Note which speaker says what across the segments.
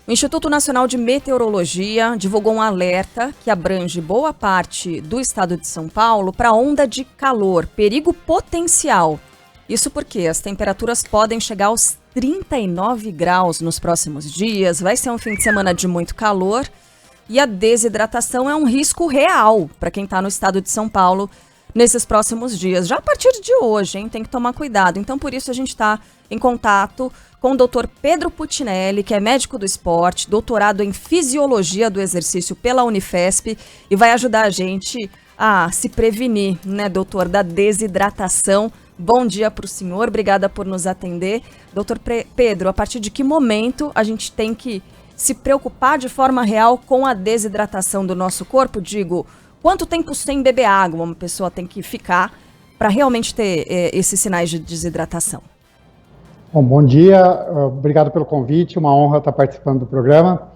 Speaker 1: O Instituto Nacional de Meteorologia divulgou um alerta que abrange boa parte do estado de São Paulo para onda de calor, perigo potencial. Isso porque as temperaturas podem chegar aos 39 graus nos próximos dias, vai ser um fim de semana de muito calor e a desidratação é um risco real para quem está no estado de São Paulo nesses próximos dias. Já a partir de hoje, hein, tem que tomar cuidado. Então, por isso, a gente está em contato com o Dr. Pedro Puccinelli, que é médico do esporte, doutorado em Fisiologia do Exercício pela Unifesp, e vai ajudar a gente a se prevenir, né, doutor, da desidratação. Bom dia para o senhor, obrigada por nos atender. Doutor Pedro, a partir de que momento a gente tem que se preocupar de forma real com a desidratação do nosso corpo? Digo, quanto tempo sem beber água uma pessoa tem que ficar para realmente ter esses sinais de desidratação?
Speaker 2: Bom dia, obrigado pelo convite, uma honra estar participando do programa.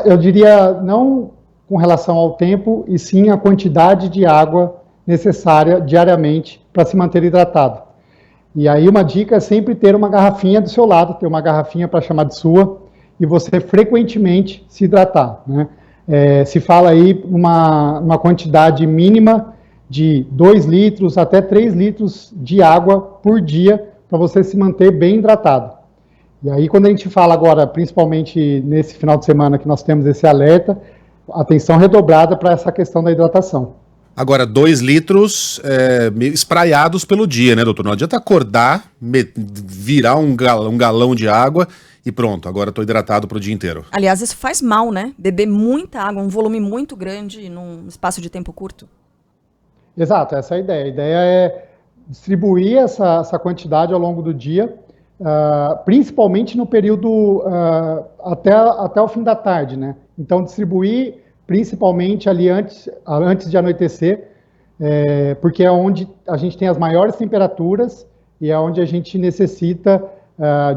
Speaker 2: Eu diria não com relação ao tempo, e sim a quantidade de água necessária diariamente para se manter hidratado. E aí uma dica é sempre ter uma garrafinha do seu lado, ter uma garrafinha para chamar de sua, e você frequentemente se hidratar, né? Se fala aí uma quantidade mínima de 2 litros até 3 litros de água por dia para você se manter bem hidratado. E aí quando a gente fala agora, principalmente nesse final de semana que nós temos esse alerta, atenção redobrada para essa questão da hidratação.
Speaker 3: Agora, 2 litros espraiados pelo dia, né, doutor? Não adianta acordar, virar um galão de água e pronto, agora estou hidratado para o dia inteiro.
Speaker 1: Aliás, isso faz mal, né? Beber muita água, um volume muito grande num espaço de tempo curto.
Speaker 2: Exato, essa é a ideia. A ideia é distribuir essa quantidade ao longo do dia, principalmente no período até o fim da tarde, né? Então, distribuir principalmente ali antes de anoitecer, porque é onde a gente tem as maiores temperaturas e é onde a gente necessita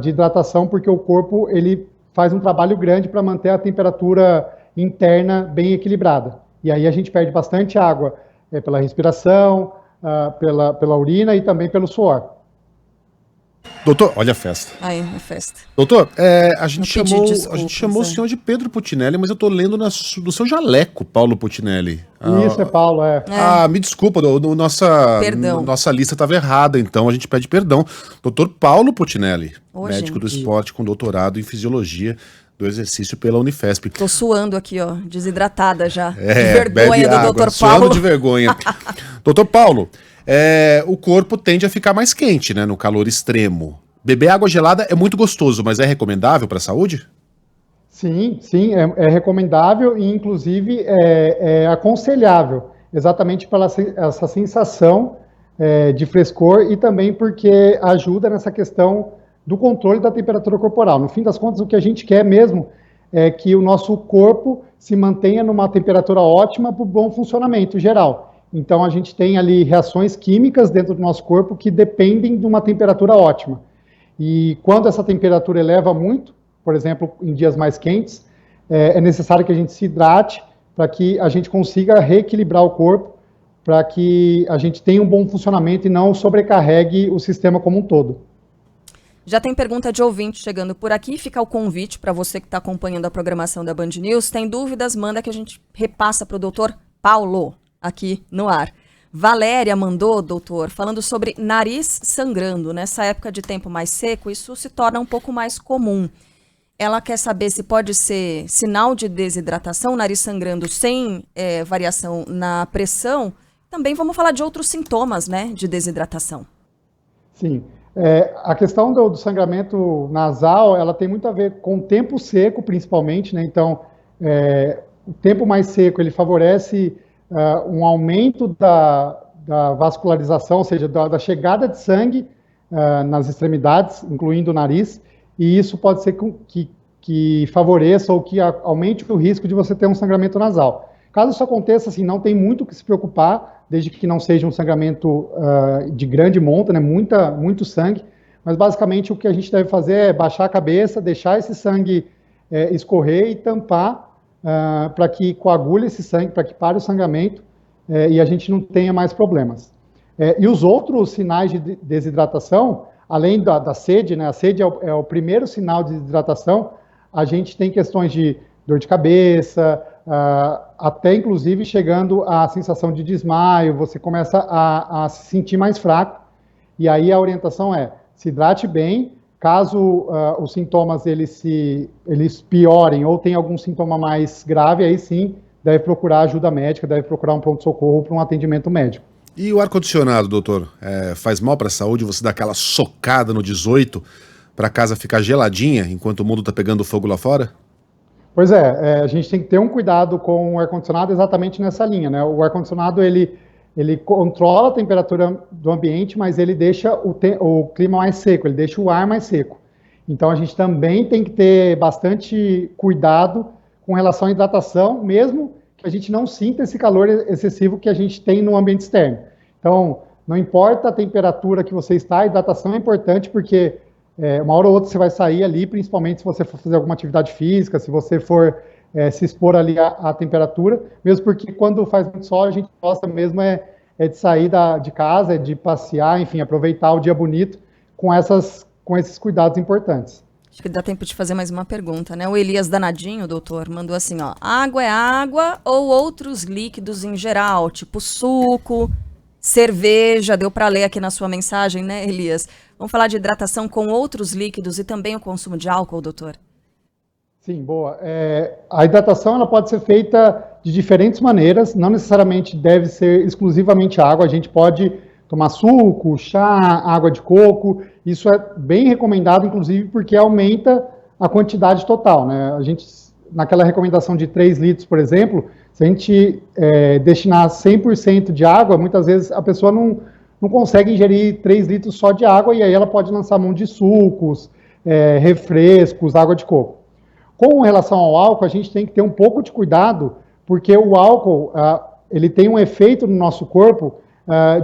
Speaker 2: de hidratação, porque o corpo ele faz um trabalho grande para manter a temperatura interna bem equilibrada. E aí a gente perde bastante água pela respiração, pela urina e também pelo suor.
Speaker 3: Doutor, olha a festa.
Speaker 1: Aí, a festa.
Speaker 3: Doutor, a gente chamou o senhor de Pedro Puccinelli, mas eu tô lendo no seu jaleco, Paulo Puccinelli.
Speaker 2: Isso, é Paulo,
Speaker 3: me desculpa, nossa lista estava errada, então a gente pede perdão. Doutor Paulo Puccinelli, médico do esporte com doutorado em Fisiologia do Exercício pela Unifesp.
Speaker 1: Tô suando aqui, ó, desidratada já. De vergonha do
Speaker 3: água,
Speaker 1: Dr. Paulo.
Speaker 3: Suando de vergonha. Doutor Paulo, o corpo tende a ficar mais quente, né, no calor extremo. Beber água gelada é muito gostoso, mas é recomendável para a saúde?
Speaker 2: Sim, é recomendável e, inclusive, é aconselhável, exatamente pela essa sensação de frescor e também porque ajuda nessa questão do controle da temperatura corporal. No fim das contas, o que a gente quer mesmo é que o nosso corpo se mantenha numa temperatura ótima para o bom funcionamento geral. Então, a gente tem ali reações químicas dentro do nosso corpo que dependem de uma temperatura ótima. E quando essa temperatura eleva muito, por exemplo, em dias mais quentes, é necessário que a gente se hidrate para que a gente consiga reequilibrar o corpo, para que a gente tenha um bom funcionamento e não sobrecarregue o sistema como um todo.
Speaker 1: Já tem pergunta de ouvinte chegando por aqui, fica o convite para você que está acompanhando a programação da Band News. Tem dúvidas, manda que a gente repassa para o doutor Paulo aqui no ar. Valéria mandou, doutor, falando sobre nariz sangrando. Nessa época de tempo mais seco, isso se torna um pouco mais comum. Ela quer saber se pode ser sinal de desidratação, nariz sangrando sem variação na pressão. Também vamos falar de outros sintomas, né, de desidratação.
Speaker 2: Sim. A questão do sangramento nasal, ela tem muito a ver com o tempo seco, principalmente, né? Então, o tempo mais seco, ele favorece um aumento da vascularização, ou seja, da chegada de sangue nas extremidades, incluindo o nariz, e isso pode ser que favoreça ou que aumente o risco de você ter um sangramento nasal. Caso isso aconteça, assim, não tem muito o que se preocupar, desde que não seja um sangramento de grande monta, né, muito sangue, mas basicamente o que a gente deve fazer é baixar a cabeça, deixar esse sangue escorrer e tampar para que coagule esse sangue, para que pare o sangramento e a gente não tenha mais problemas. E os outros sinais de desidratação, além da sede, né, a sede é o primeiro sinal de desidratação, a gente tem questões de dor de cabeça, até inclusive chegando à sensação de desmaio, você começa a se sentir mais fraco, e aí a orientação é, se hidrate bem, caso os sintomas eles piorem ou tem algum sintoma mais grave, aí sim deve procurar ajuda médica, deve procurar um pronto-socorro para um atendimento médico.
Speaker 3: E o ar-condicionado, doutor, faz mal para a saúde você dar aquela socada no 18 para a casa ficar geladinha enquanto o mundo está pegando fogo lá fora?
Speaker 2: Pois a gente tem que ter um cuidado com o ar-condicionado exatamente nessa linha, né? O ar-condicionado, ele controla a temperatura do ambiente, mas ele deixa o clima mais seco, ele deixa o ar mais seco. Então, a gente também tem que ter bastante cuidado com relação à hidratação, mesmo que a gente não sinta esse calor excessivo que a gente tem no ambiente externo. Então, não importa a temperatura que você está, a hidratação é importante, porque uma hora ou outra você vai sair ali, principalmente se você for fazer alguma atividade física, se você for se expor ali à temperatura, mesmo porque quando faz muito sol, a gente gosta mesmo de sair de casa, de passear, enfim, aproveitar o dia bonito com esses cuidados importantes.
Speaker 1: Acho que dá tempo de fazer mais uma pergunta, né? O Elias Danadinho, doutor, mandou assim, ó, água é água ou outros líquidos em geral, tipo suco, cerveja, deu para ler aqui na sua mensagem, né, Elias? Vamos falar de hidratação com outros líquidos e também o consumo de álcool, doutor?
Speaker 2: Sim, boa. A hidratação ela pode ser feita de diferentes maneiras, não necessariamente deve ser exclusivamente água, a gente pode tomar suco, chá, água de coco, isso é bem recomendado, inclusive, porque aumenta a quantidade total, né? A gente, naquela recomendação de 3 litros, por exemplo, se a gente destinar 100% de água, muitas vezes a pessoa não consegue ingerir 3 litros só de água, e aí ela pode lançar mão de sucos, refrescos, água de coco. Com relação ao álcool, a gente tem que ter um pouco de cuidado, porque o álcool ele tem um efeito no nosso corpo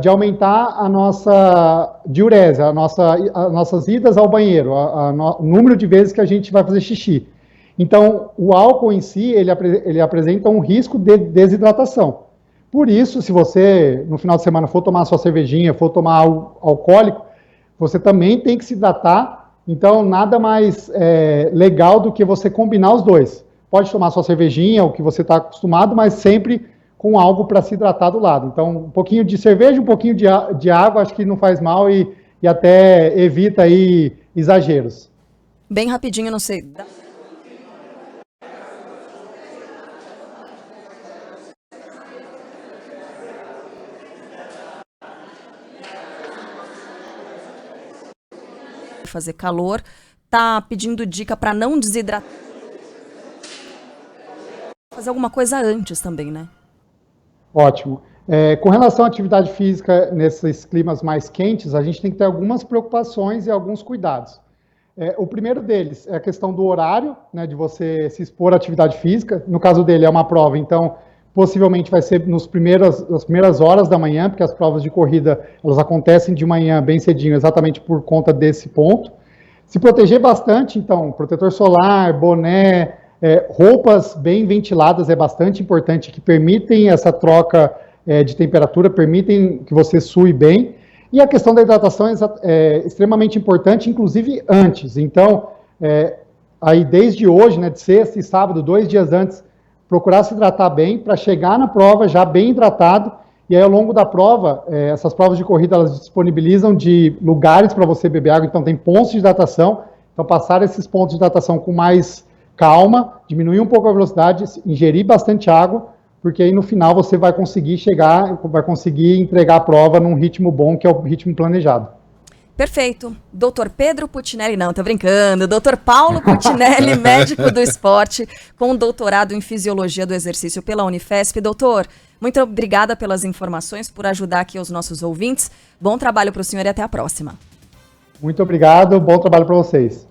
Speaker 2: de aumentar a nossa diurese, as nossas idas ao banheiro, o número de vezes que a gente vai fazer xixi. Então, o álcool em si, ele apresenta um risco de desidratação. Por isso, se você, no final de semana, for tomar sua cervejinha, for tomar algo alcoólico, você também tem que se hidratar. Então, nada mais legal do que você combinar os dois. Pode tomar sua cervejinha, o que você está acostumado, mas sempre com algo para se hidratar do lado. Então, um pouquinho de cerveja, um pouquinho de água, acho que não faz mal e até evita aí exageros.
Speaker 1: Bem rapidinho, não sei... fazer calor, tá pedindo dica para não desidratar. Fazer alguma coisa antes também, né?
Speaker 2: Ótimo. Com relação à atividade física nesses climas mais quentes, a gente tem que ter algumas preocupações e alguns cuidados. O primeiro deles é a questão do horário, né, de você se expor à atividade física. No caso dele é uma prova, então possivelmente vai ser nas primeiras horas da manhã, porque as provas de corrida elas acontecem de manhã bem cedinho, exatamente por conta desse ponto. Se proteger bastante, então, protetor solar, boné, roupas bem ventiladas é bastante importante, que permitem essa troca de temperatura, permitem que você sue bem. E a questão da hidratação é extremamente importante, inclusive antes. Então, aí desde hoje, né, de sexta e sábado, 2 dias antes, procurar se hidratar bem para chegar na prova já bem hidratado. E aí, ao longo da prova, essas provas de corrida, elas disponibilizam de lugares para você beber água. Então, tem pontos de hidratação. Então, passar esses pontos de hidratação com mais calma, diminuir um pouco a velocidade, ingerir bastante água, porque aí no final você vai conseguir entregar a prova num ritmo bom, que é o ritmo planejado.
Speaker 1: Perfeito. Doutor Pedro Puccinelli, não, tô brincando. Doutor Paulo Puccinelli, médico do esporte, com doutorado em Fisiologia do Exercício pela Unifesp. Doutor, muito obrigada pelas informações, por ajudar aqui os nossos ouvintes. Bom trabalho para o senhor e até a próxima.
Speaker 2: Muito obrigado, bom trabalho para vocês.